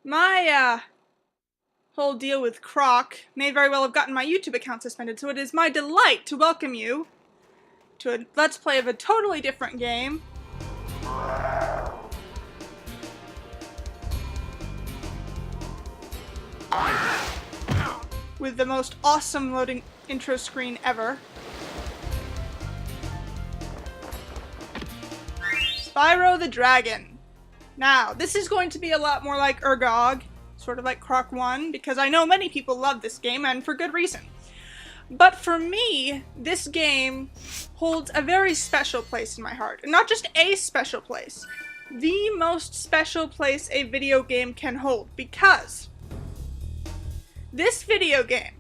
My, whole deal with Croc may very well have gotten my YouTube account suspended, so it is my delight to welcome you to a Let's Play of a totally different game. With the most awesome loading intro screen ever. Spyro the Dragon. Now, this is going to be a lot more like RGOG, sort of like Croc 1, because I know many people love this game, and for good reason. But for me, this game holds a very special place in my heart. And not just a special place. The most special place a video game can hold, because this video game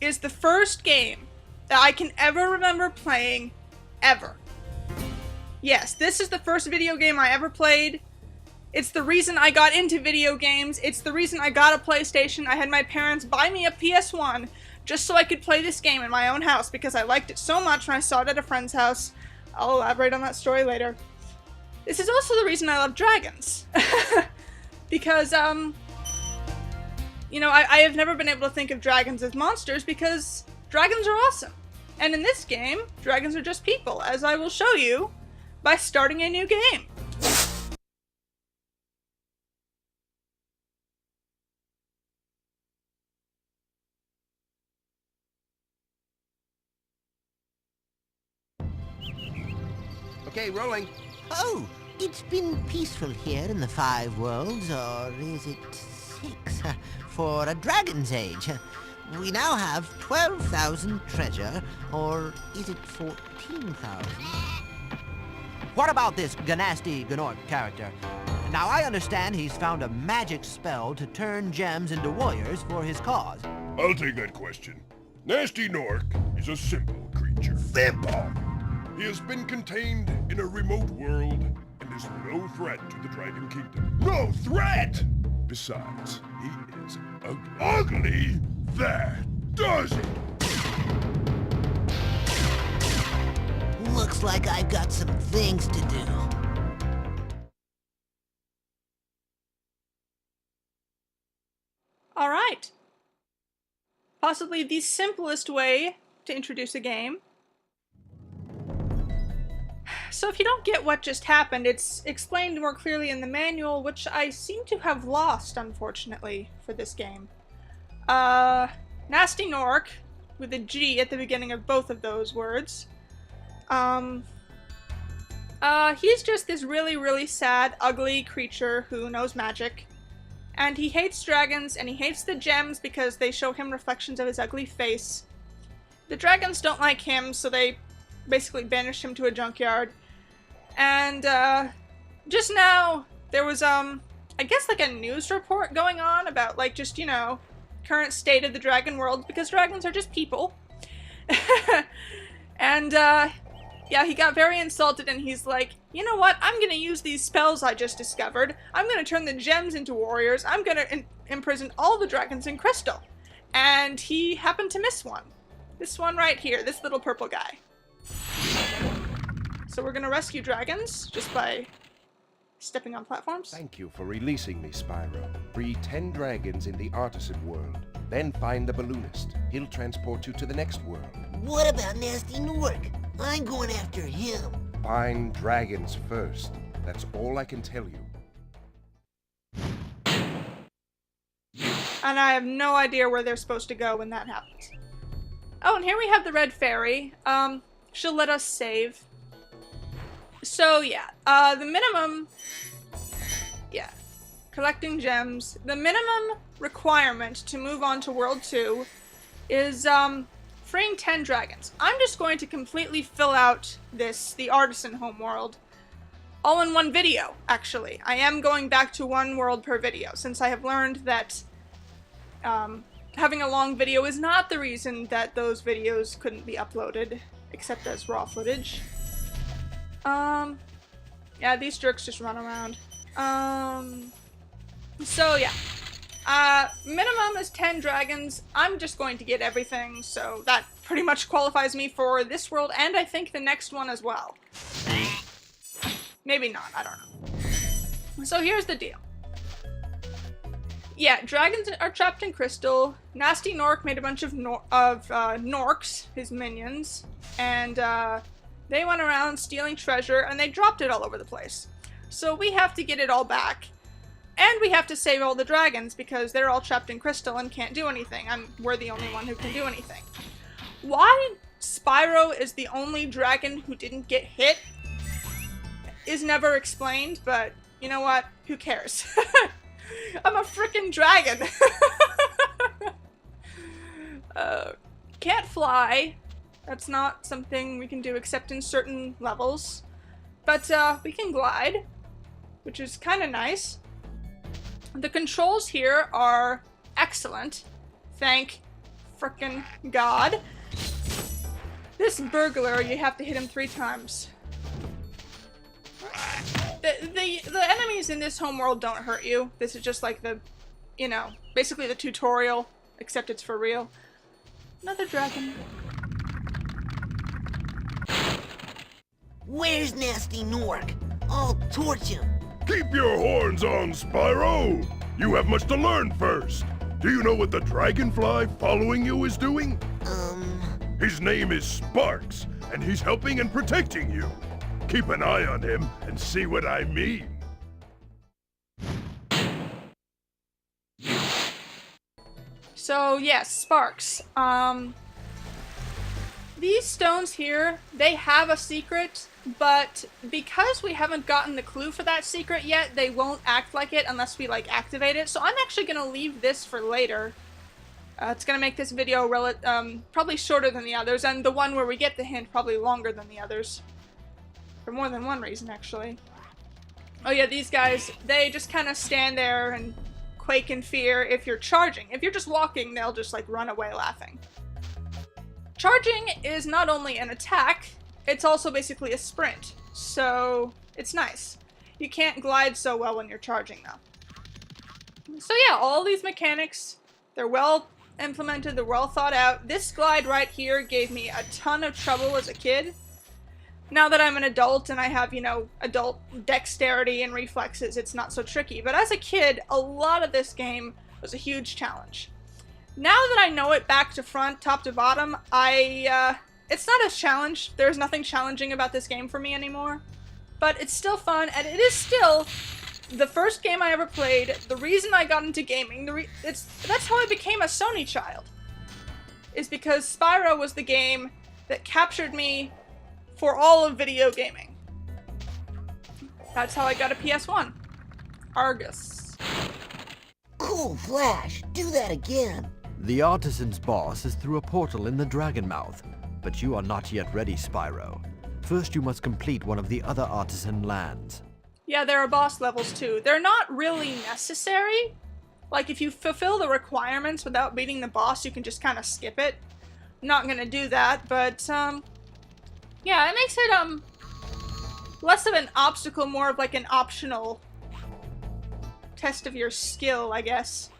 is the first game that I can ever remember playing, ever. Yes, this is the first video game I ever played. It's the reason I got into video games. It's the reason I got a PlayStation. I had my parents buy me a PS1 just so I could play this game in my own house because I liked it so much when I saw it at a friend's house. I'll elaborate on that story later. This is also the reason I love dragons. Because, you know, I have never been able to think of dragons as monsters because dragons are awesome. And in this game, dragons are just people, as I will show you by starting a new game. Okay, rolling. Oh, it's been peaceful here in the Five Worlds, or is it 6? For a dragon's age. We now have 12,000 treasure, or is it 14,000? What about this Gnasty Gnorc character? Now, I understand he's found a magic spell to turn gems into warriors for his cause. I'll take that question. Nasty Gnorc is a simple creature. Simple. He has been contained in a remote world and is no threat to the Dragon Kingdom. No threat! Besides, he is ugly. Ugly? That does it! Looks like I've got some things to do. Alright. Possibly the simplest way to introduce a game. So if you don't get what just happened, it's explained more clearly in the manual, which I seem to have lost, unfortunately, for this game. Nasty Gnorc, with a G at the beginning of both of those words. He's just this really, really sad, ugly creature who knows magic. And he hates dragons, and he hates the gems because they show him reflections of his ugly face. The dragons don't like him, so they basically banished him to a junkyard. And, just now, there was, I guess like a news report going on about, like, just, you know, current state of the dragon world, because dragons are just people. And, yeah, he got very insulted, and he's like, you know what, I'm gonna use these spells I just discovered. I'm gonna turn the gems into warriors. I'm gonna imprison all the dragons in crystal. And he happened to miss one. This one right here, this little purple guy. So we're gonna rescue dragons just by stepping on platforms. Thank you for releasing me, Spyro. Free 10 dragons in the Artisan world. Then find the balloonist. He'll transport you to the next world. What about Nasty Gnorc? I'm going after him. Find dragons first. That's all I can tell you. And I have no idea where they're supposed to go when that happens. Oh, and here we have the red fairy. She'll let us save. So yeah, the minimum, yeah, collecting gems. The minimum requirement to move on to World 2 is, freeing 10 dragons. I'm just going to completely fill out the Artisan homeworld, all in one video, actually. I am going back to one world per video, since I have learned that, having a long video is not the reason that those videos couldn't be uploaded, except as raw footage. Yeah, these jerks just run around. So yeah. Minimum is 10 dragons. I'm just going to get everything, so that pretty much qualifies me for this world, and I think the next one as well. Maybe not, I don't know. So here's the deal. Yeah, dragons are trapped in crystal. Nasty Nork made a bunch of Norks, his minions, and they went around stealing treasure, and they dropped it all over the place. So we have to get it all back. And we have to save all the dragons, because they're all trapped in crystal and can't do anything. We're the only one who can do anything. Why Spyro is the only dragon who didn't get hit is never explained, but you know what? Who cares? I'm a freaking dragon! Can't fly. That's not something we can do except in certain levels. But we can glide, which is kind of nice. The controls here are excellent. Thank frickin' God. This burglar, you have to hit him 3 times. The enemies in this homeworld don't hurt you. This is just like the, you know, basically the tutorial, except it's for real. Another dragon. Where's Nasty Nork? I'll torch him. Keep your horns on, Spyro! You have much to learn first. Do you know what the dragonfly following you is doing? His name is Sparks, and he's helping and protecting you. Keep an eye on him and see what I mean. So yes, Sparks. These stones here, they have a secret, but because we haven't gotten the clue for that secret yet, they won't act like it unless we like activate it. So I'm actually gonna leave this for later. It's gonna make this video probably shorter than the others, and the one where we get the hint probably longer than the others. For more than one reason, actually. Oh yeah, these guys, they just kind of stand there and quake in fear if you're charging. If you're just walking, they'll just like run away laughing. Charging is not only an attack, it's also basically a sprint. So it's nice. You can't glide so well when you're charging though. So yeah, all these mechanics, they're well implemented, they're well thought out. This glide right here gave me a ton of trouble as a kid. Now that I'm an adult and I have, you know, adult dexterity and reflexes, it's not so tricky. But as a kid, a lot of this game was a huge challenge. Now that I know it back to front, top to bottom, it's not a challenge. There's nothing challenging about this game for me anymore. But it's still fun, and it is still the first game I ever played, the reason I got into gaming, that's how I became a Sony child. Is because Spyro was the game that captured me for all of video gaming. That's how I got a PS1. Argus. Cool Flash, do that again. The Artisans boss is through a portal in the Dragon Mouth, but you are not yet ready, Spyro. First you must complete one of the other Artisan lands. Yeah, there are boss levels too. They're not really necessary. Like, if you fulfill the requirements without beating the boss, you can just kind of skip it. I'm not gonna do that, but, yeah, it makes it, less of an obstacle, more of like an optional test of your skill, I guess.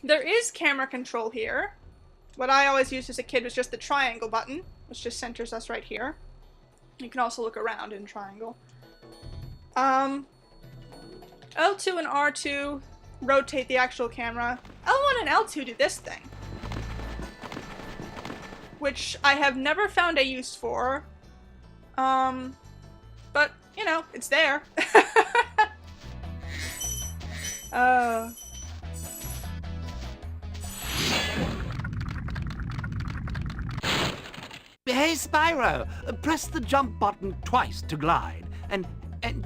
There is camera control here. What I always used as a kid was just the triangle button, which just centers us right here. You can also look around in triangle. L2 and R2 rotate the actual camera. L1 and L2 do this thing, which I have never found a use for. But, you know, it's there. Hey, Spyro, press the jump button twice to glide, and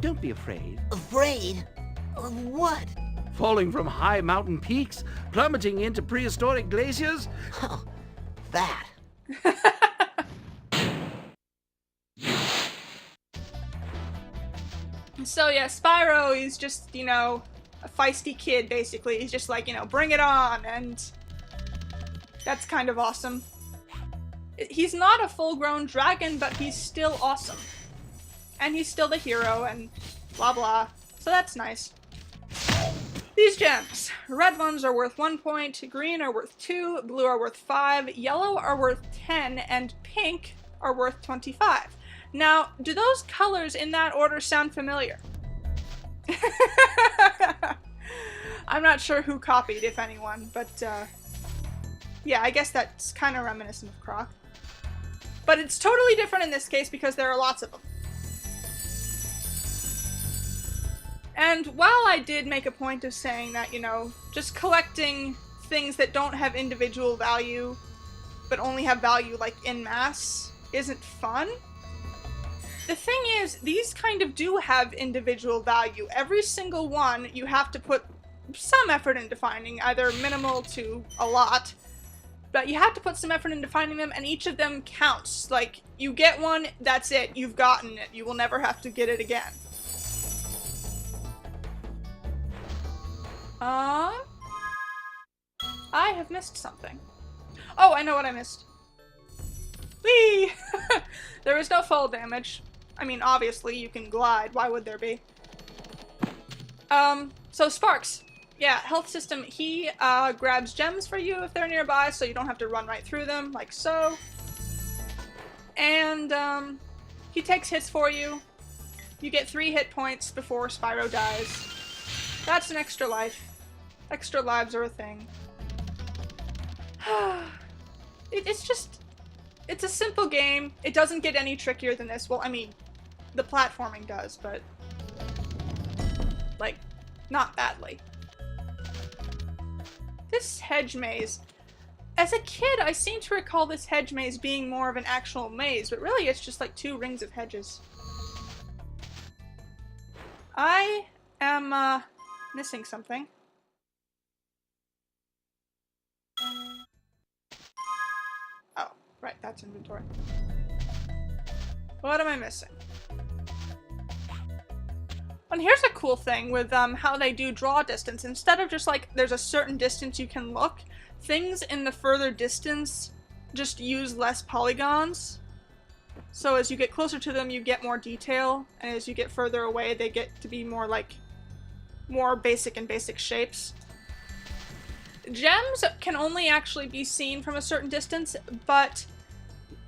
don't be afraid. Afraid? Of what? Falling from high mountain peaks, plummeting into prehistoric glaciers? Oh, that. So yeah, Spyro is just, you know, a feisty kid, basically. He's just like, you know, bring it on, and that's kind of awesome. He's not a full-grown dragon, but he's still awesome. And he's still the hero, and blah blah. So that's nice. These gems. Red ones are worth 1 point, green are worth 2, blue are worth 5, yellow are worth 10, and pink are worth 25. Now, do those colors in that order sound familiar? I'm not sure who copied, if anyone, but yeah, I guess that's kind of reminiscent of Croc. But it's totally different in this case because there are lots of them. And while I did make a point of saying that, you know, just collecting things that don't have individual value, but only have value like en masse, isn't fun, the thing is, these kind of do have individual value. Every single one you have to put some effort into finding, either minimal to a lot, but you have to put some effort into finding them, and each of them counts. Like, you get one, that's it, you've gotten it. You will never have to get it again. I have missed something. Oh, I know what I missed. Whee! There is no fall damage. I mean, obviously, you can glide. Why would there be? So Sparks. Yeah, health system. He, grabs gems for you if they're nearby, so you don't have to run right through them, like so. And, he takes hits for you. You get 3 hit points before Spyro dies. That's an extra life. Extra lives are a thing. It's a simple game. It doesn't get any trickier than this. Well, I mean, the platforming does, but like, not badly. This hedge maze. As a kid, I seem to recall this hedge maze being more of an actual maze, but really it's just like 2 rings of hedges. I am, missing something. Oh, right, that's inventory. What am I missing? And here's a cool thing with how they do draw distance. Instead of just like there's a certain distance you can look, things in the further distance just use less polygons. So as you get closer to them, you get more detail, and as you get further away, they get to be more like more basic and basic shapes. Gems can only actually be seen from a certain distance, but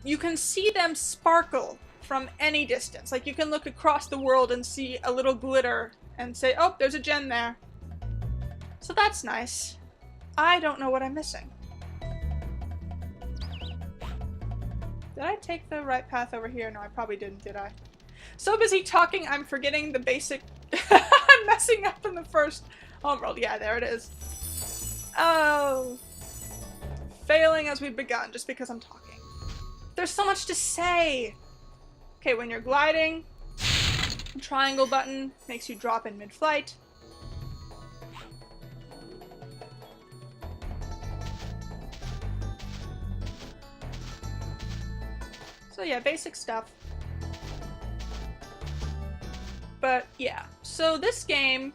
you can see them sparkle from any distance. Like, you can look across the world and see a little glitter and say, oh, there's a gem there. So that's nice. I don't know what I'm missing. Did I take the right path over here? No, I probably didn't, did I? So busy talking, I'm forgetting the basic... I'm messing up in the first homeworld. Yeah, there it is. Oh. Failing as we've begun, just because I'm talking. There's so much to say! Okay, when you're gliding, the triangle button makes you drop in mid-flight. So yeah, basic stuff. But yeah, so this game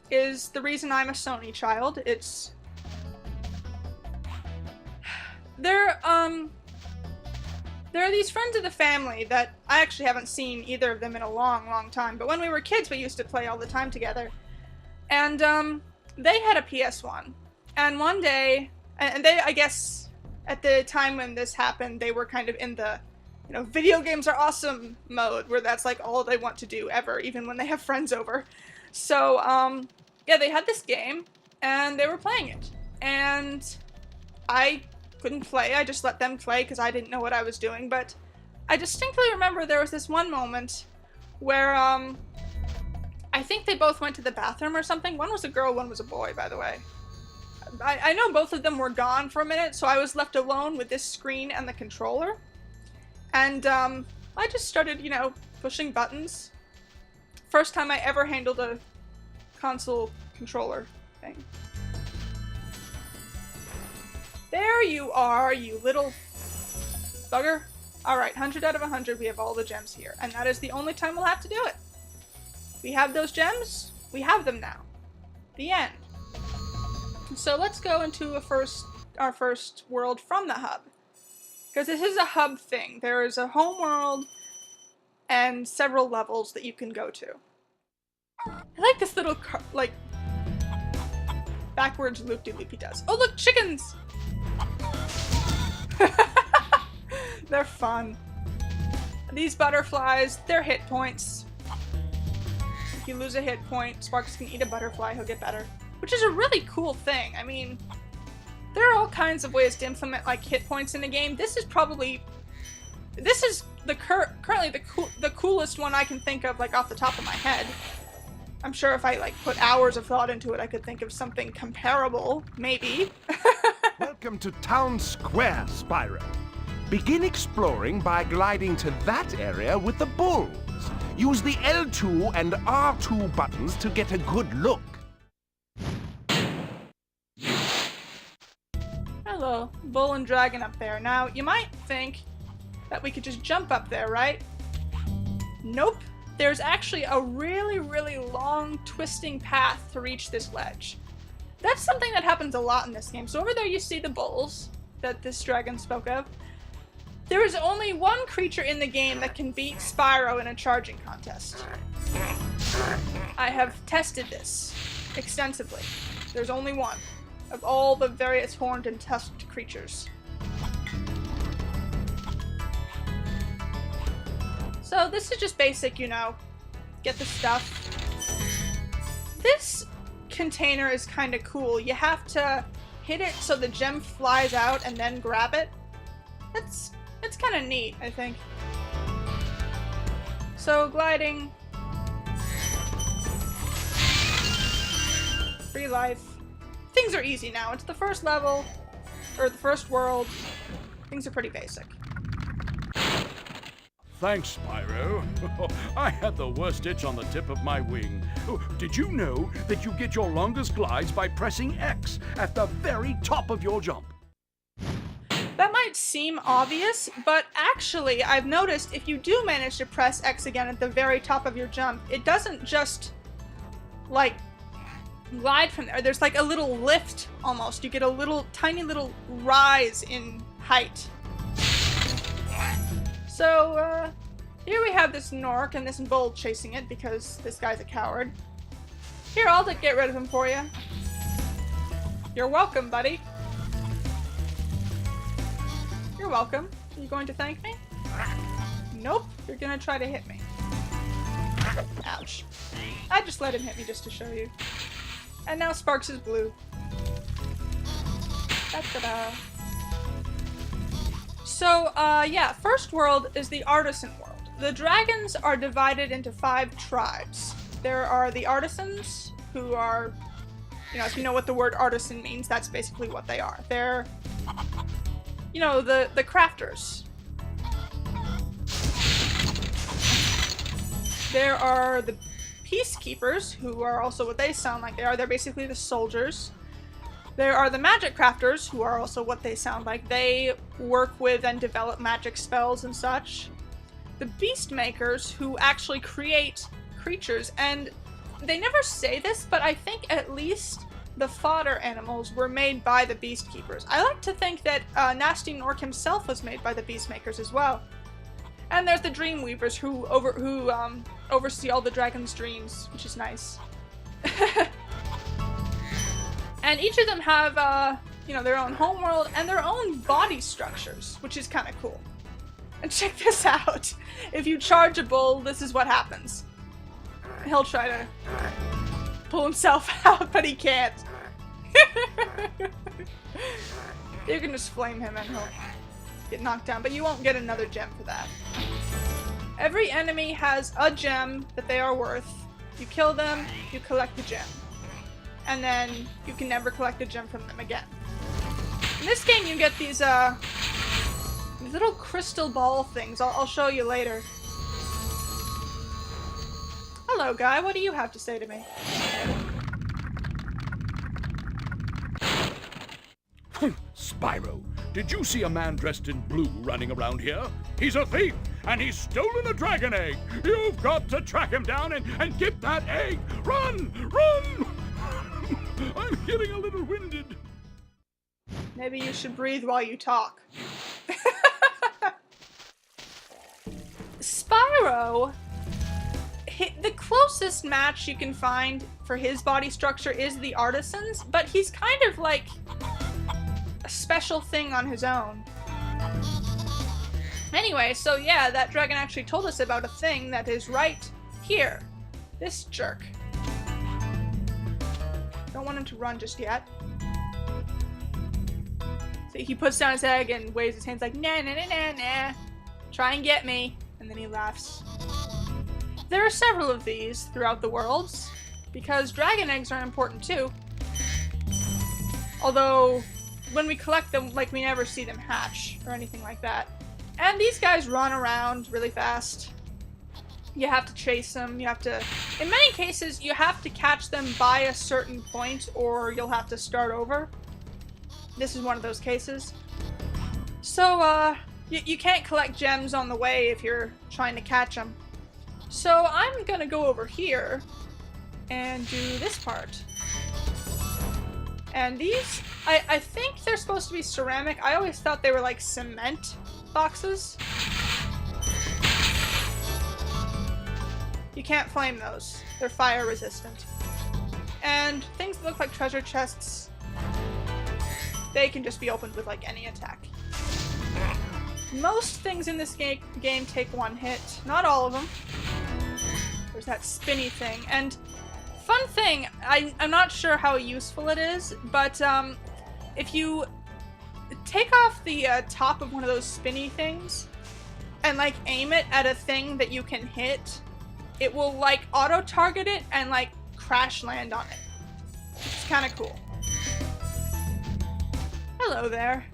is the reason I'm a Sony child. It's... There are these friends of the family that I actually haven't seen either of them in a long, long time, but when we were kids we used to play all the time together. And they had a PS1. And one day, and they, I guess, at the time when this happened, they were kind of in the, you know, video games are awesome mode, where that's like all they want to do ever, even when they have friends over. So, yeah, they had this game, and they were playing it. And I couldn't play, I just let them play because I didn't know what I was doing, but I distinctly remember there was this one moment where, I think they both went to the bathroom or something. One was a girl, one was a boy, by the way. I know both of them were gone for a minute, so I was left alone with this screen and the controller. And, I just started, you know, pushing buttons. First time I ever handled a console controller thing. There you are, you little bugger. Alright, 100 out of 100, we have all the gems here. And that is the only time we'll have to do it. We have those gems, we have them now. The end. So let's go into our first world from the hub. Because this is a hub thing. There is a home world and several levels that you can go to. I like this little, like, backwards loop-de-loop he does. Oh look, chickens! They're fun. These butterflies, they're hit points. If you lose a hit point, Sparks can eat a butterfly, he'll get better. Which is a really cool thing. I mean, there are all kinds of ways to implement like hit points in a game. This is currently the coolest one I can think of, like off the top of my head. I'm sure if I like put hours of thought into it, I could think of something comparable, maybe. Welcome to Town Square, Spyro. Begin exploring by gliding to that area with the bulls. Use the L2 and R2 buttons to get a good look. Hello, bull and dragon up there. Now, you might think that we could just jump up there, right? Nope. There's actually a really, really long, twisting path to reach this ledge. That's something that happens a lot in this game. So over there you see the bulls that this dragon spoke of. There is only one creature in the game that can beat Spyro in a charging contest. I have tested this extensively. There's only one of all the various horned and tusked creatures. So this is just basic, you know, get the stuff. This container is kind of cool. You have to hit it so the gem flies out and then grab it. It's kind of neat, I think. So gliding. Free life. Things are easy now. It's the first level, or the first world. Things are pretty basic. Thanks, Spyro. I had the worst itch on the tip of my wing. Oh, did you know that you get your longest glides by pressing X at the very top of your jump? That might seem obvious, but actually I've noticed if you do manage to press X again at the very top of your jump, it doesn't just, like, glide from there. There's like a little lift almost. You get a little, tiny little rise in height. So, here we have this Nork and this bull chasing it because this guy's a coward. Here, I'll get rid of him for you. You're welcome, buddy. You're welcome. Are you going to thank me? Nope. You're gonna try to hit me. Ouch. I just let him hit me just to show you. And now Sparks is blue. Da-da-da. So, yeah, first world is the Artisan world. The dragons are divided into 5 tribes. There are the Artisans, who are, you know, if you know what the word artisan means, that's basically what they are. They're, you know, the crafters. There are the peacekeepers, who are also what they sound like they are. They're basically the soldiers. There are the magic crafters, who are also what they sound like. They work with and develop magic spells and such. The beast makers, who actually create creatures, and they never say this, but I think at least the fodder animals were made by the beast keepers. I like to think that Nasty Nork himself was made by the beast makers as well. And there's the dream weavers, who oversee all the dragon's dreams, which is nice. And each of them have, you know, their own homeworld and their own body structures, which is kind of cool. And check this out. If you charge a bull, this is what happens. He'll try to pull himself out, but he can't. You can just flame him and he'll get knocked down, but you won't get another gem for that. Every enemy has a gem that they are worth. You kill them, you collect the gem. And then you can never collect a gem from them again. In this game you get these little crystal ball things. I'll show you later. Hello, guy. What do you have to say to me? Spyro, did you see a man dressed in blue running around here? He's a thief, and he's stolen a dragon egg. You've got to track him down and get that egg. Run! Run! I'm getting a little winded. Maybe you should breathe while you talk. Spyro, the closest match you can find for his body structure is the Artisans, but he's kind of like a special thing on his own. Anyway, so yeah, that dragon actually told us about a thing that is right here. This jerk. Don't want him to run just yet. So he puts down his egg and waves his hands like, nah, nah, nah, nah, nah. Try and get me. And then he laughs. There are several of these throughout the worlds, because dragon eggs are important too. Although, when we collect them, like, we never see them hatch or anything like that. And these guys run around really fast. You have to chase them, you have to... In many cases, you have to catch them by a certain point, or you'll have to start over. This is one of those cases. So, you can't collect gems on the way if you're trying to catch them. So I'm gonna go over here and do this part. And these, I think they're supposed to be ceramic. I always thought they were like cement boxes. You can't flame those. They're fire resistant. And things that look like treasure chests, they can just be opened with like any attack. Most things in this game take one hit. Not all of them. There's that spinny thing. And fun thing, I'm not sure how useful it is, but if you take off the top of one of those spinny things and like aim it at a thing that you can hit, it will like auto-target it and like crash land on it. It's kind of cool. Hello there.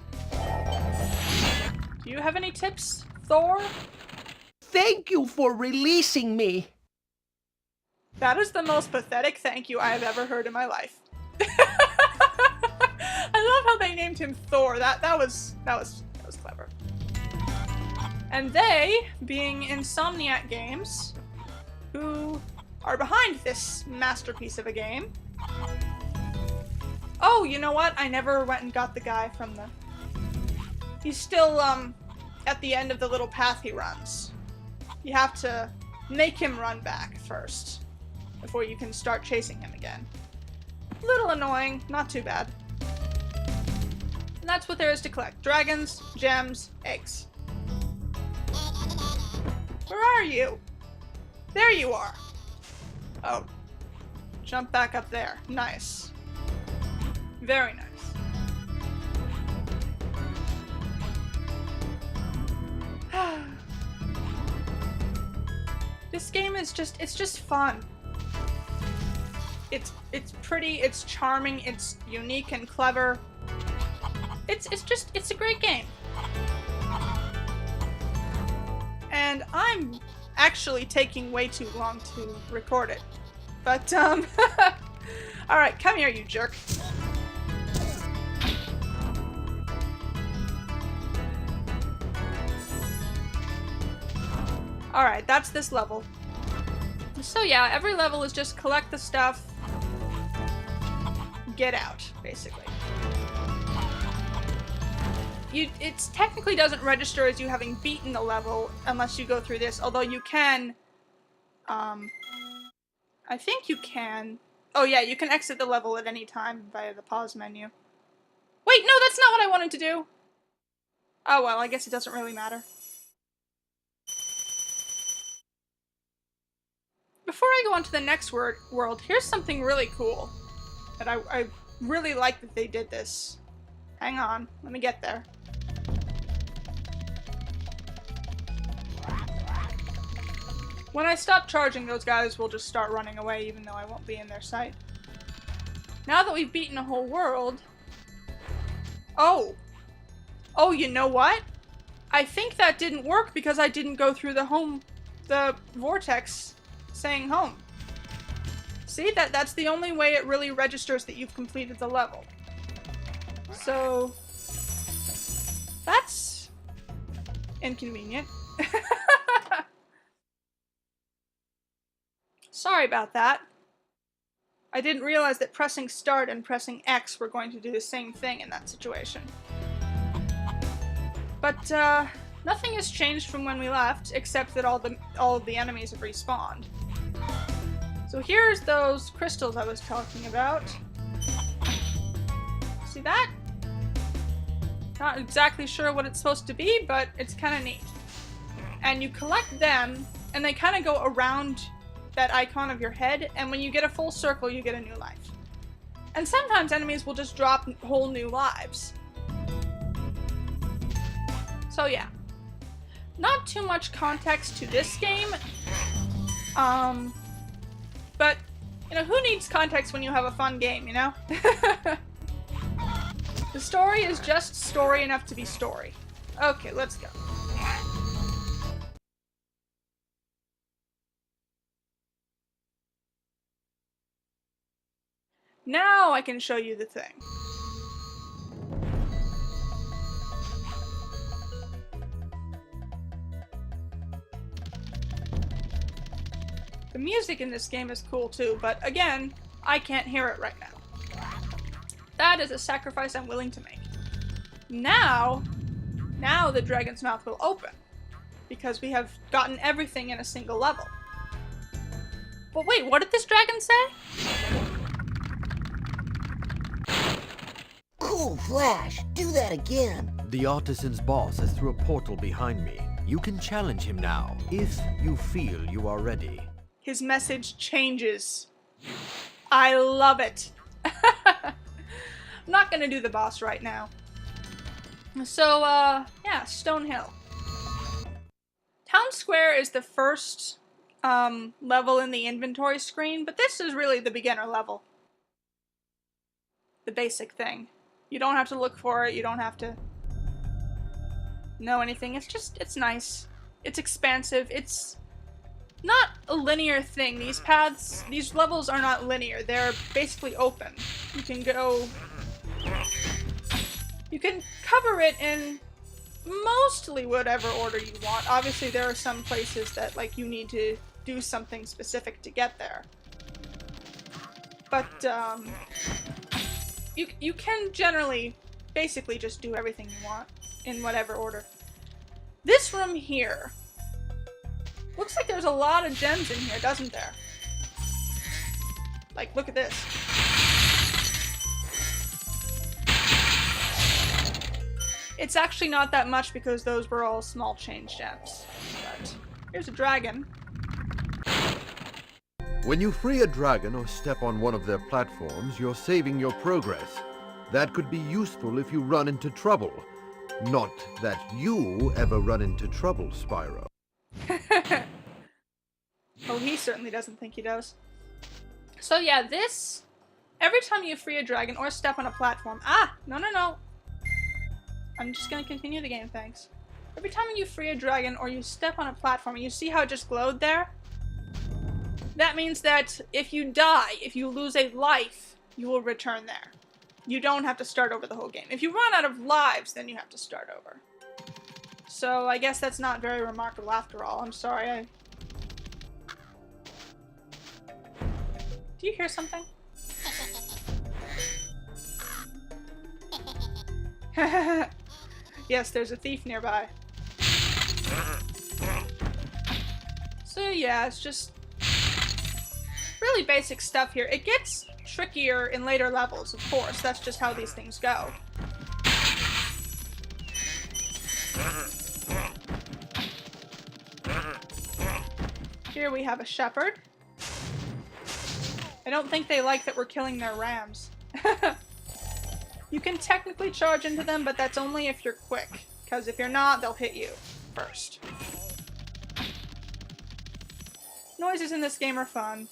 Do you have any tips, Thor? Thank you for releasing me. That is the most pathetic thank you I have ever heard in my life. I love how they named him Thor. That was clever. And they, being Insomniac Games, who are behind this masterpiece of a game. Oh, you know what? I never went and got the guy from the... He's still, at the end of the little path he runs. You have to make him run back first, before you can start chasing him again. A little annoying, not too bad. And that's what there is to collect. Dragons, gems, eggs. Where are you? There you are! Oh. Jump back up there. Nice. Very nice. This game is it's just fun. It's pretty, it's charming, it's unique and clever. It's a great game. And I'm actually taking way too long to record it. But, alright, come here, you jerk. Alright, that's this level. So yeah, every level is just collect the stuff, get out, basically. It technically doesn't register as you having beaten the level unless you go through this, although you can, I think you can. Oh yeah, you can exit the level at any time via the pause menu. Wait, no, that's not what I wanted to do! Oh well, I guess it doesn't really matter. Before I go on to the next world, here's something really cool. That I really like that they did this. Hang on, let me get there. When I stop charging, those guys will just start running away, even though I won't be in their sight. Now that we've beaten a whole world... Oh! Oh, you know what? I think that didn't work because I didn't go through the vortex saying home. See, that's the only way it really registers that you've completed the level. So... that's... inconvenient. Sorry about that. I didn't realize that pressing start and pressing X were going to do the same thing in that situation. But, nothing has changed from when we left, except that all of the enemies have respawned. So here's those crystals I was talking about. See that? Not exactly sure what it's supposed to be, but it's kind of neat. and you collect them, and they kind of go around that icon of your head, and when you get a full circle, you get a new life. And sometimes enemies will just drop whole new lives. So yeah. Not too much context to this game. But, you know, who needs context when you have a fun game, you know? The story is just story enough to be story. Okay, let's go. Now I can show you the thing. The music in this game is cool too, but again, I can't hear it right now. That is a sacrifice I'm willing to make. Now the dragon's mouth will open, because we have gotten everything in a single level. But wait, what did this dragon say? Cool, Flash. Do that again. The Artisans' boss is through a portal behind me. You can challenge him now, if you feel you are ready. His message changes. I love it. I'm not gonna do the boss right now. So, yeah, Stonehill. Town Square is the first level in the inventory screen, but this is really the beginner level. The basic thing. You don't have to look for it, you don't have to know anything. It's nice. It's expansive. It's not a linear thing. These paths, these levels are not linear. They're basically open. You can go... You can cover it in mostly whatever order you want. Obviously, there are some places that, like, you need to do something specific to get there. But, you can generally, basically just do everything you want in whatever order. This room here... Looks like there's a lot of gems in here, doesn't there? Like, look at this. It's actually not that much because those were all small change gems. But here's a dragon. When you free a dragon or step on one of their platforms, you're saving your progress. That could be useful if you run into trouble. Not that you ever run into trouble, Spyro. Oh, he certainly doesn't think he does. So yeah, this... Every time you free a dragon or step on a platform... Ah! No. I'm just gonna continue the game, thanks. Every time you free a dragon or you step on a platform, you see how it just glowed there? That means that if you die, if you lose a life, you will return there. You don't have to start over the whole game. If you run out of lives, then you have to start over. So I guess that's not very remarkable after all. I'm sorry, Do you hear something? Yes, there's a thief nearby. So yeah, it's just really basic stuff here. It gets trickier in later levels, of course. That's just how these things go. Here we have a shepherd. I don't think they like that we're killing their rams. You can technically charge into them, but that's only if you're quick. Because if you're not, they'll hit you first. Noises in this game are fun.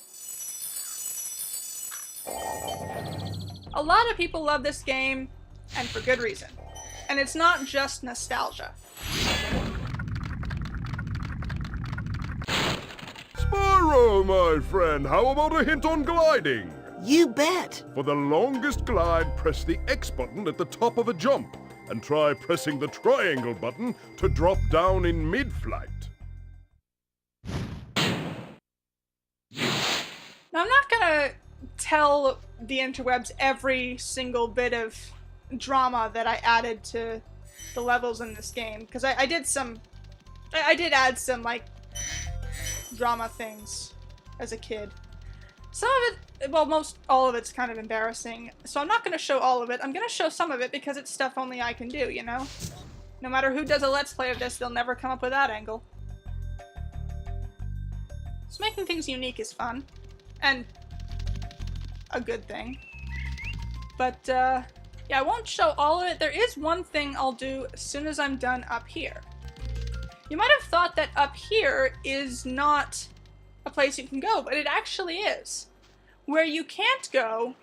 A lot of people love this game, and for good reason. And it's not just nostalgia. Spyro, my friend, how about a hint on gliding? You bet. For the longest glide, press the X button at the top of a jump, and try pressing the triangle button to drop down in mid-flight. Now, I'm not gonna tell the interwebs every single bit of drama that I added to the levels in this game, because I did add some, like, drama things as a kid. Some of it, well, most all of it's kind of embarrassing, so I'm not going to show all of it. I'm going to show some of it because it's stuff only I can do, you know? No matter who does a Let's Play of this, they'll never come up with that angle. So making things unique is fun. And a good thing. But, yeah, I won't show all of it. There is one thing I'll do as soon as I'm done up here. You might have thought that up here is not a place you can go, but it actually is. Where you can't go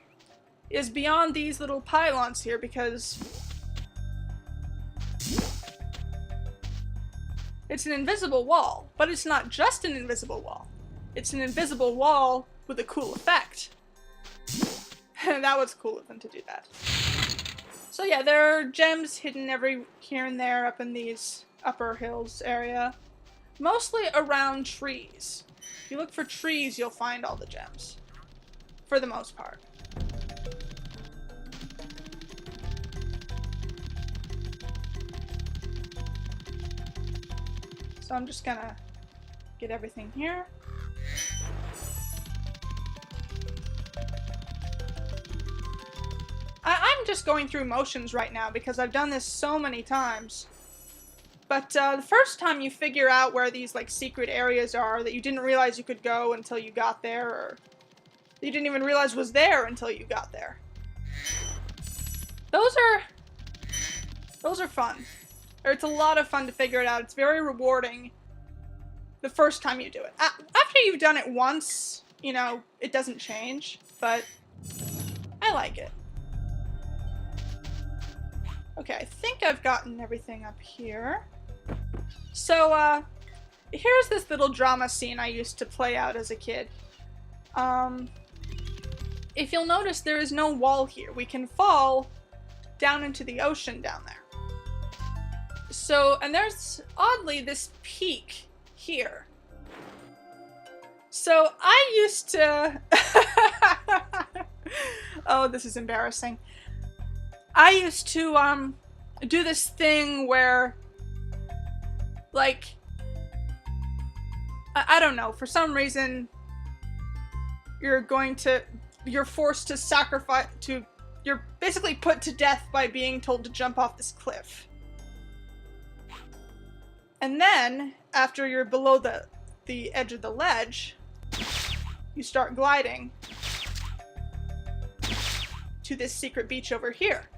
is beyond these little pylons here, because it's an invisible wall. But it's not just an invisible wall. It's an invisible wall with a cool effect. That was cool of them to do that. So yeah, there are gems hidden here and there up in these upper hills area. Mostly around trees. If you look for trees, you'll find all the gems. For the most part. So I'm just gonna get everything here. I'm just going through motions right now because I've done this so many times. But the first time you figure out where these like secret areas are that you didn't realize you could go until you got there, or you didn't even realize was there until you got there. Those are fun. Or it's a lot of fun to figure it out. It's very rewarding the first time you do it. After you've done it once, you know, it doesn't change, but I like it. Okay, I think I've gotten everything up here. So, here's this little drama scene I used to play out as a kid. If you'll notice, there is no wall here. We can fall down into the ocean down there. So, and there's, oddly, this peak here. So, I used to... Oh, this is embarrassing. I used to, do this thing where, like, I don't know, for some reason, you're forced to sacrifice, you're basically put to death by being told to jump off this cliff. And then, after you're below the edge of the ledge, you start gliding to this secret beach over here.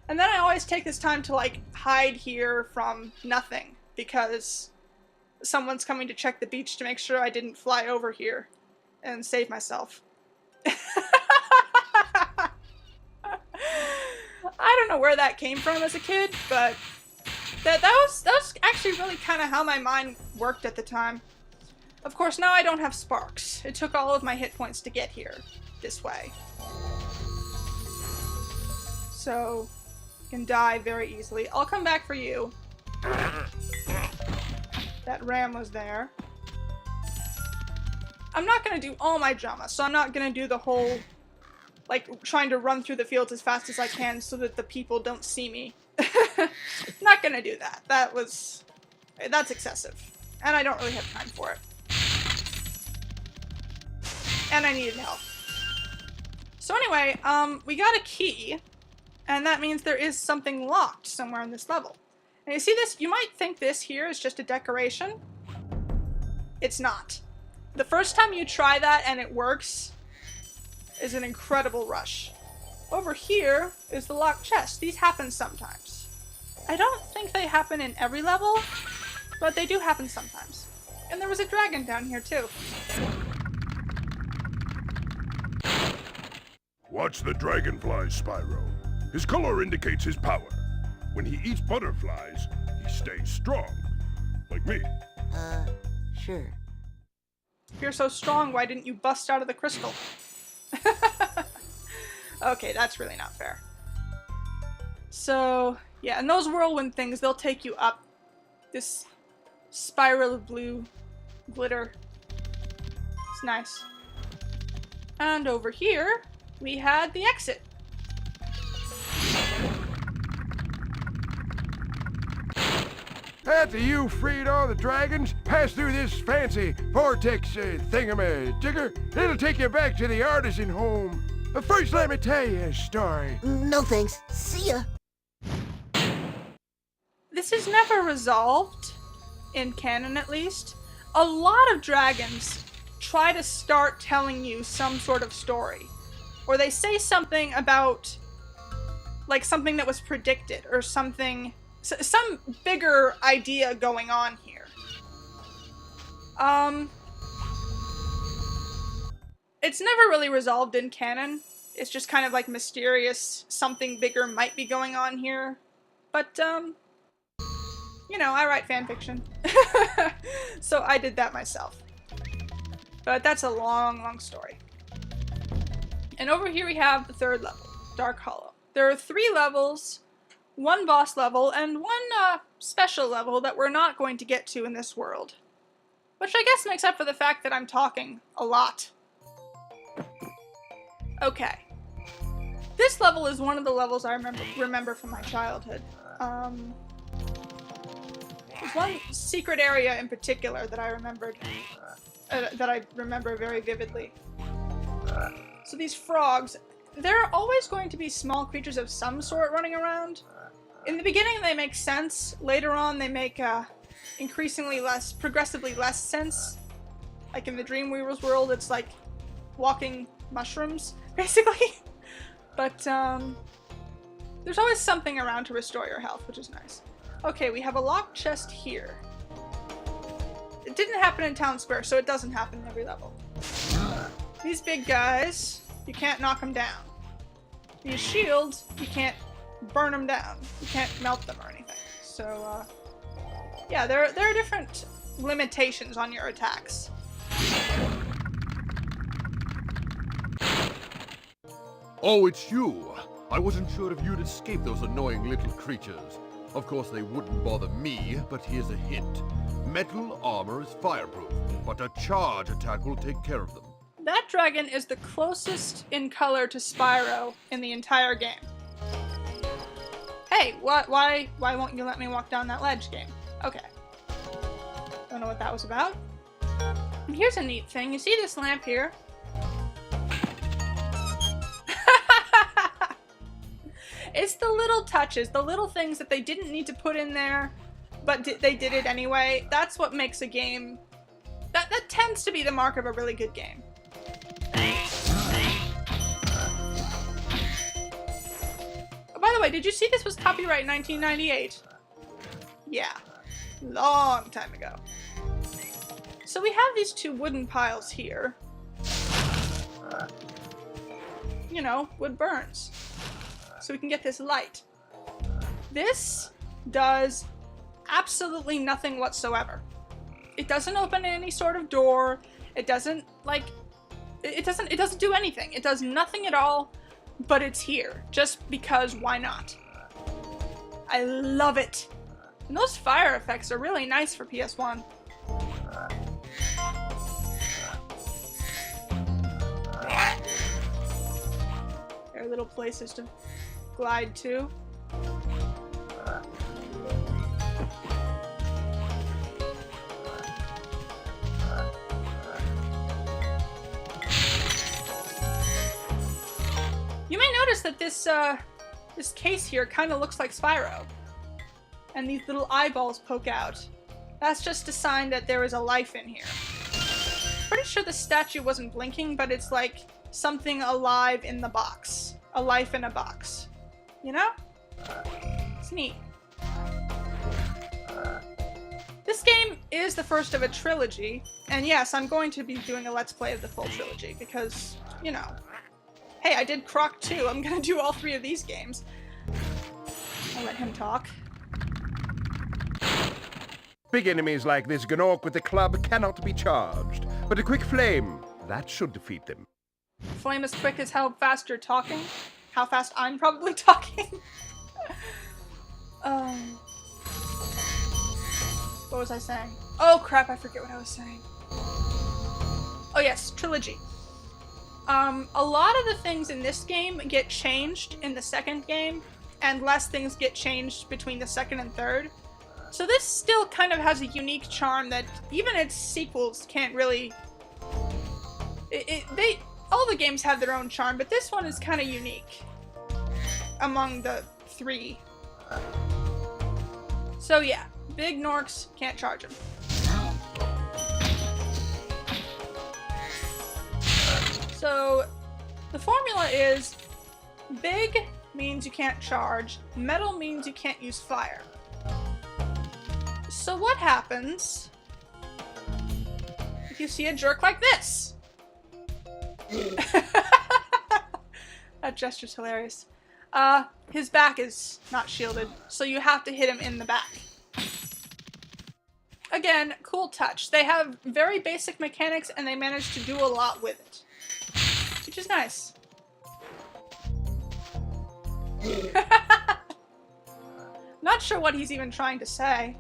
And then I always take this time to, like, hide here from nothing, because someone's coming to check the beach to make sure I didn't fly over here and save myself. I don't know where that came from as a kid, but that was actually really kind of how my mind worked at the time. Of course, now I don't have sparks. It took all of my hit points to get here this way. So, you can die very easily. I'll come back for you. That ram was there. I'm not gonna do all my drama, so I'm not gonna do the whole, like, trying to run through the fields as fast as I can so that the people don't see me. Not gonna do that. That's excessive. And I don't really have time for it. And I needed help. So anyway, we got a key, and that means there is something locked somewhere in this level. And you see this? You might think this here is just a decoration. It's not. The first time you try that and it works is an incredible rush. Over here is the locked chest. These happen sometimes. I don't think they happen in every level, but they do happen sometimes. And there was a dragon down here too. Watch the dragonfly, Spyro. His color indicates his power. When he eats butterflies, he stays strong. Like me. Sure. If you're so strong, why didn't you bust out of the crystal? Okay, that's really not fair. So, yeah, and those whirlwind things, they'll take you up this spiral of blue glitter. It's nice. And over here, we had the exit. After you freed all the dragons, pass through this fancy vortex thingamajigger. It'll take you back to the artisan home. But first, let me tell you a story. No thanks. See ya. This is never resolved, in canon at least. A lot of dragons try to start telling you some sort of story. Or they say something about, like, something that was predicted, or something, some bigger idea going on here. It's never really resolved in canon. It's just kind of like mysterious, something bigger might be going on here. But, you know, I write fanfiction. So I did that myself. But that's a long, long story. And over here we have the third level, Dark Hollow. There are 3 levels, 1 boss level, and 1 special level that we're not going to get to in this world. Which I guess makes up for the fact that I'm talking a lot. Okay. This level is one of the levels I remember from my childhood. There's one secret area in particular that I remembered, that I remember very vividly. So these frogs, there are always going to be small creatures of some sort running around. In the beginning they make sense, later on they make progressively less sense. Like in the Dreamweaver's world, it's like walking mushrooms, basically. But there's always something around to restore your health, which is nice. Okay, we have a locked chest here. It didn't happen in Town Square, so it doesn't happen in every level. These big guys, you can't knock them down. These shields, you can't burn them down. You can't melt them or anything. So, yeah, there are different limitations on your attacks. Oh, it's you! I wasn't sure if you'd escape those annoying little creatures. Of course, they wouldn't bother me, but here's a hint. Metal armor is fireproof, but a charge attack will take care of them. That dragon is the closest in color to Spyro in the entire game. Hey, why won't you let me walk down that ledge, game? Okay. Don't know what that was about. And here's a neat thing. You see this lamp here? It's the little touches, the little things that they didn't need to put in there, but they did it anyway. That's what makes a game... That tends to be the mark of a really good game. Oh, by the way, did you see this was copyright 1998? Yeah. Long time ago. So we have these 2 wooden piles here. You know, wood burns. So we can get this light. This does absolutely nothing whatsoever. It doesn't open any sort of door. It doesn't, like, it doesn't do anything. It does nothing at all, but it's here. Just because, why not? I love it. And those fire effects are really nice for PS1. There are little places to glide to. You may notice that this case here kind of looks like Spyro. And these little eyeballs poke out. That's just a sign that there is a life in here. Pretty sure the statue wasn't blinking, but it's like something alive in the box. A life in a box. You know? It's neat. This game is the first of a trilogy, and yes, I'm going to be doing a Let's Play of the full trilogy, because, you know, hey, I did Croc 2, I'm gonna do all 3 of these games. I'll let him talk. Big enemies like this Gnorc with the club cannot be charged, but a quick flame, that should defeat them. Flame as quick as how fast you're talking. How fast I'm probably talking. What was I saying? Oh crap, I forget what I was saying. Oh yes, trilogy. A lot of the things in this game get changed in the second game, and less things get changed between the second and third. So this still kind of has a unique charm that even its sequels can't really... all the games have their own charm, but this one is kind of unique among the 3. So yeah, big Gnorcs, can't charge them. The formula is big means you can't charge, metal means you can't use fire. So what happens if you see a jerk like this? That gesture's hilarious. His back is not shielded, so you have to hit him in the back. Again, cool touch. They have very basic mechanics and they manage to do a lot with it, which is nice. Not sure what he's even trying to say.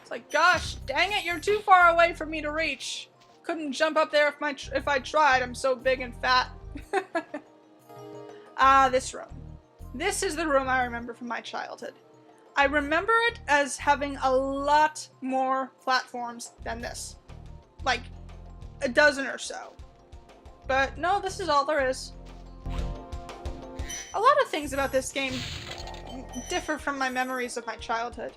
It's like, gosh, dang it, you're too far away for me to reach. Couldn't jump up there if I tried. I'm so big and fat. This room. This is the room I remember from my childhood. I remember it as having a lot more platforms than this. Like, a dozen or so. But no, this is all there is. A lot of things about this game differ from my memories of my childhood.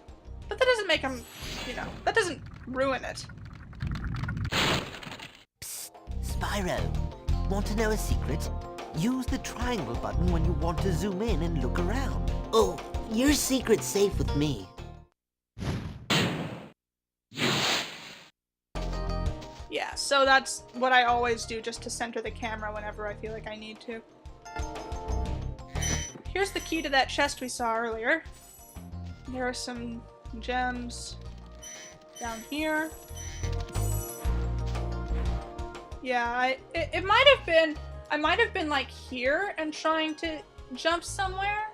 But that doesn't make them, you know, that doesn't ruin it. Psst, Spyro, want to know a secret? Use the triangle button when you want to zoom in and look around. Oh, your secret's safe with me. Yeah, so that's what I always do just to center the camera whenever I feel like I need to. Here's the key to that chest we saw earlier. There are some gems down here. Yeah, it might have been, I might have been like here and trying to jump somewhere.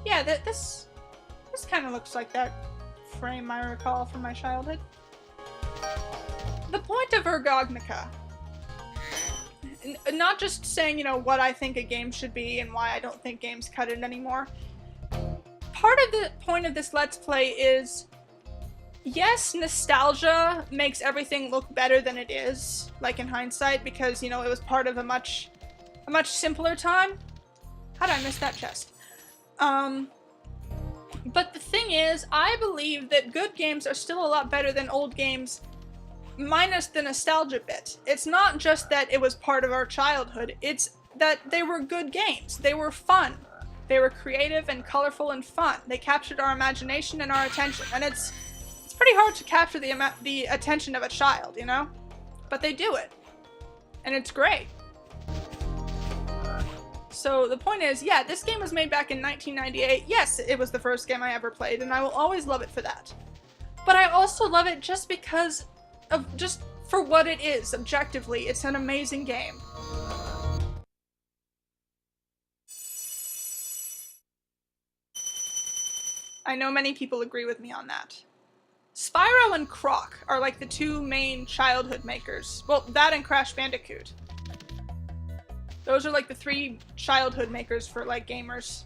Yeah, this kind of looks like that frame I recall from my childhood. The point of RGOGNOCA, not just saying, you know, what I think a game should be and why I don't think games cut it anymore. Part of the point of this Let's Play is, yes, nostalgia makes everything look better than it is, like in hindsight, because, you know, it was part of a much simpler time. How did I miss that chest? But the thing is, I believe that good games are still a lot better than old games, minus the nostalgia bit. It's not just that it was part of our childhood, it's that they were good games. They were fun. They were creative and colorful and fun. They captured our imagination and our attention, and it's pretty hard to capture the attention of a child, you know? But they do it. And it's great. So the point is, yeah, this game was made back in 1998. Yes, it was the first game I ever played, and I will always love it for that. But I also love it just because of, just for what it is, objectively. It's an amazing game. I know many people agree with me on that. Spyro and Croc are like the two main childhood makers. Well, that and Crash Bandicoot. Those are like the three childhood makers for like gamers.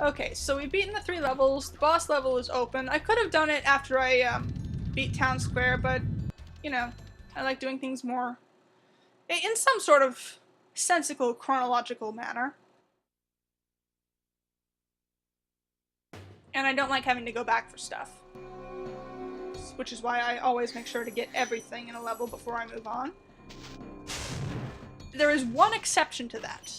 Okay, so we've beaten the 3 levels. The boss level is open. I could have done it after I beat Town Square, but you know, I like doing things more in some sort of sensical, chronological manner. And I don't like having to go back for stuff. Which is why I always make sure to get everything in a level before I move on. There is one exception to that.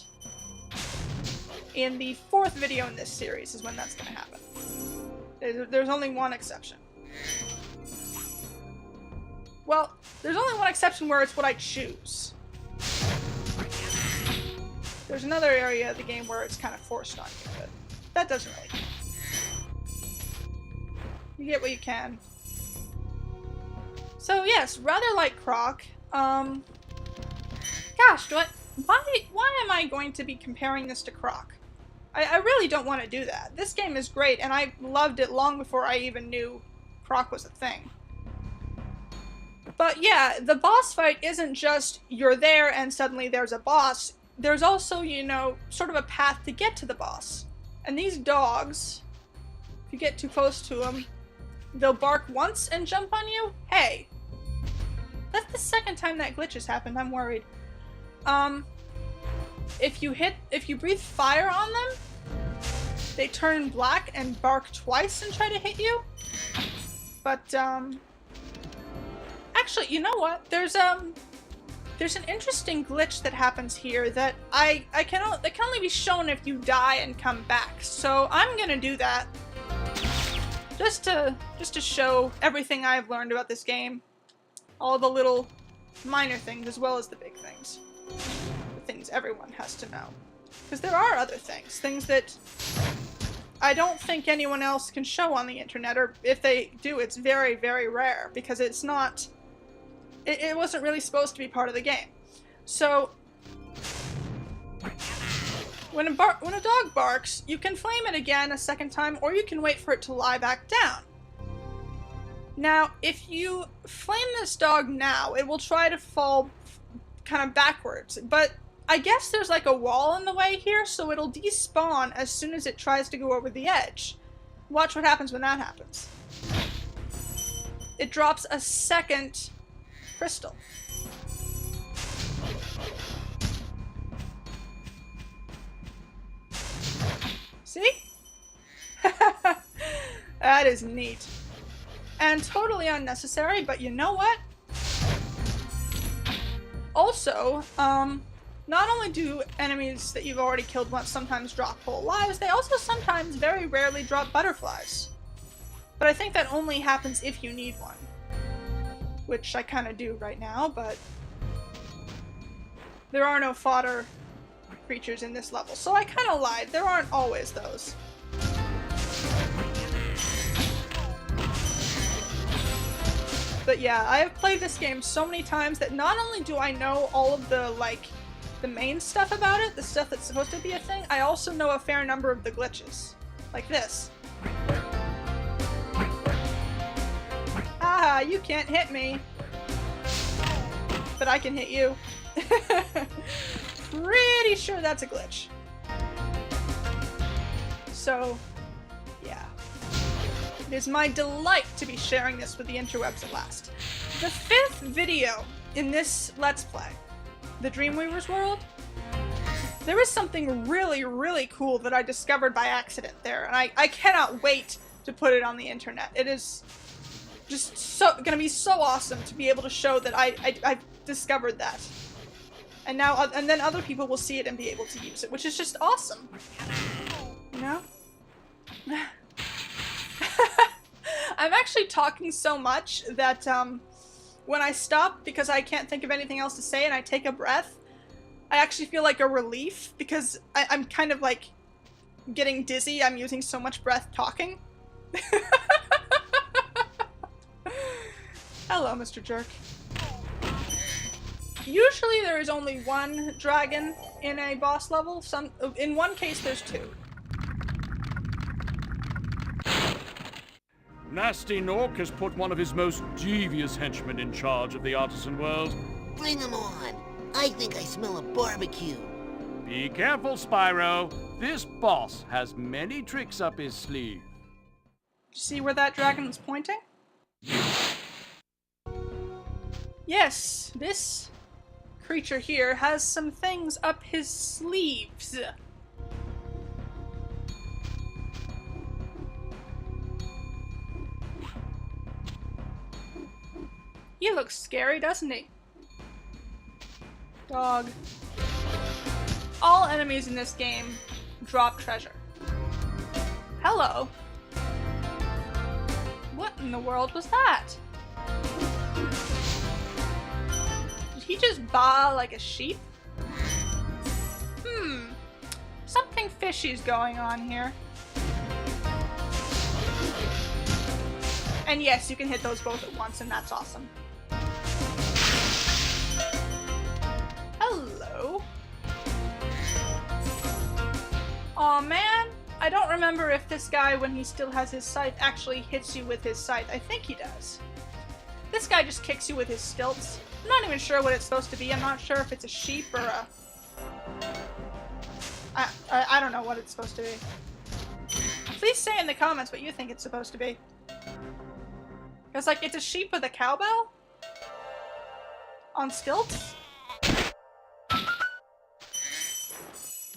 In the 4th video in this series is when that's going to happen. There's only one exception. Well, there's only one exception where it's what I choose. There's another area of the game where it's kind of forced on you, but that doesn't really count. You get what you can. So yes, rather like Croc, gosh, why am I going to be comparing this to Croc? I really don't want to do that. This game is great, and I loved it long before I even knew Croc was a thing. But yeah, the boss fight isn't just you're there and suddenly there's a boss. There's also, you know, sort of a path to get to the boss. And these dogs, if you get too close to them, they'll bark once and jump on you? Hey. That's the second time that glitch has happened, I'm worried. If you breathe fire on them, they turn black and bark twice and try to hit you. But, actually, you know what? There's there's an interesting glitch that happens here that that can only be shown if you die and come back. So I'm gonna do that just to show everything I've learned about this game, all the little minor things as well as the big things, the things everyone has to know. Because there are other things that I don't think anyone else can show on the internet, or if they do, it's very, very rare, because it's not, it wasn't really supposed to be part of the game. So, when a dog barks, you can flame it again a second time, or you can wait for it to lie back down. Now, if you flame this dog now, it will try to fall kind of backwards, but I guess there's like a wall in the way here, so it'll despawn as soon as it tries to go over the edge. Watch what happens when that happens. It drops a second crystal. See? That is neat. And totally unnecessary, but you know what? Also, not only do enemies that you've already killed once sometimes drop whole lives, they also sometimes very rarely drop butterflies. But I think that only happens if you need one. Which I kind of do right now, but there are no fodder creatures in this level. So I kind of lied. There aren't always those. But yeah, I have played this game so many times that not only do I know all of the, like, the main stuff about it, the stuff that's supposed to be a thing, I also know a fair number of the glitches. Like this. Ah, you can't hit me. But I can hit you. Pretty sure that's a glitch. So, yeah. It is my delight to be sharing this with the interwebs at last. The 5th video in this Let's Play, the Dreamweaver's World, there was something really, really cool that I discovered by accident there, and I cannot wait to put it on the internet. It is just gonna be so awesome to be able to show that I discovered that. And now, and then other people will see it and be able to use it, which is just awesome. You know? I'm actually talking so much that, when I stop because I can't think of anything else to say and I take a breath, I actually feel like a relief because I'm kind of like getting dizzy. I'm using so much breath talking. Hello, Mr. Jerk. Usually there is only one dragon in a boss level. In one case there's 2. Nasty Nork has put one of his most devious henchmen in charge of the artisan world. Bring him on. I think I smell a barbecue. Be careful, Spyro. This boss has many tricks up his sleeve. See where that dragon was pointing? Yes, this creature here has some things up his sleeves. He looks scary, doesn't he? Dog. All enemies in this game drop treasure. Hello. What in the world was that? Did he just baa like a sheep? Something fishy's going on here. And yes, you can hit those both at once, and that's awesome. Hello. Aw, man. I don't remember if this guy, when he still has his scythe, actually hits you with his scythe. I think he does. This guy just kicks you with his stilts. I'm not even sure what it's supposed to be. I'm not sure if it's a sheep or a... I don't know what it's supposed to be. Please say in the comments what you think it's supposed to be. Because, like, it's a sheep with a cowbell? On stilts?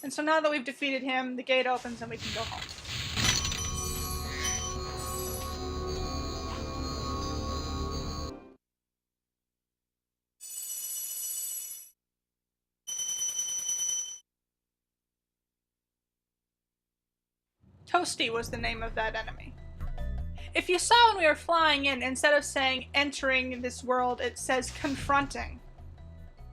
And so now that we've defeated him, the gate opens and we can go home. Toasty was the name of that enemy. If you saw when we were flying in, instead of saying entering this world, it says confronting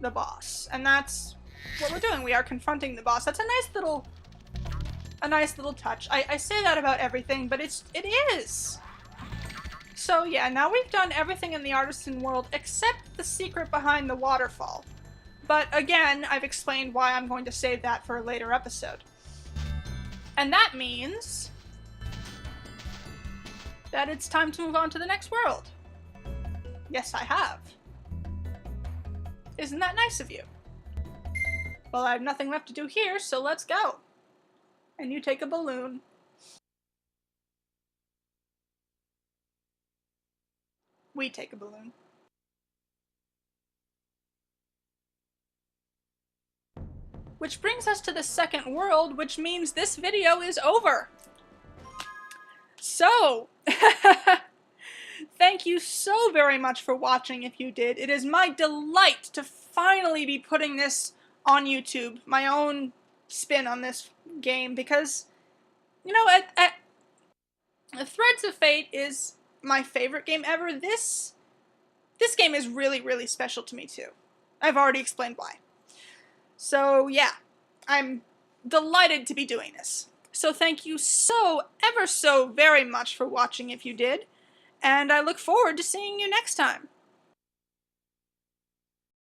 the boss. And that's what we're doing. We are confronting the boss. That's a nice little touch. I say that about everything, but it is. So yeah, now we've done everything in the artisan world except the secret behind the waterfall. But again, I've explained why I'm going to save that for a later episode. And that means that it's time to move on to the next world. Yes, I have. Isn't that nice of you? Well, I have nothing left to do here, so let's go. And you take a balloon. We take a balloon. Which brings us to the second world, which means this video is over. So, thank you so very much for watching if you did. It is my delight to finally be putting this on YouTube, my own spin on this game, because, you know, Threads of Fate is my favorite game ever. This game is really, really special to me too. I've already explained why. So yeah, I'm delighted to be doing this. So thank you so, ever so very much for watching if you did, and I look forward to seeing you next time.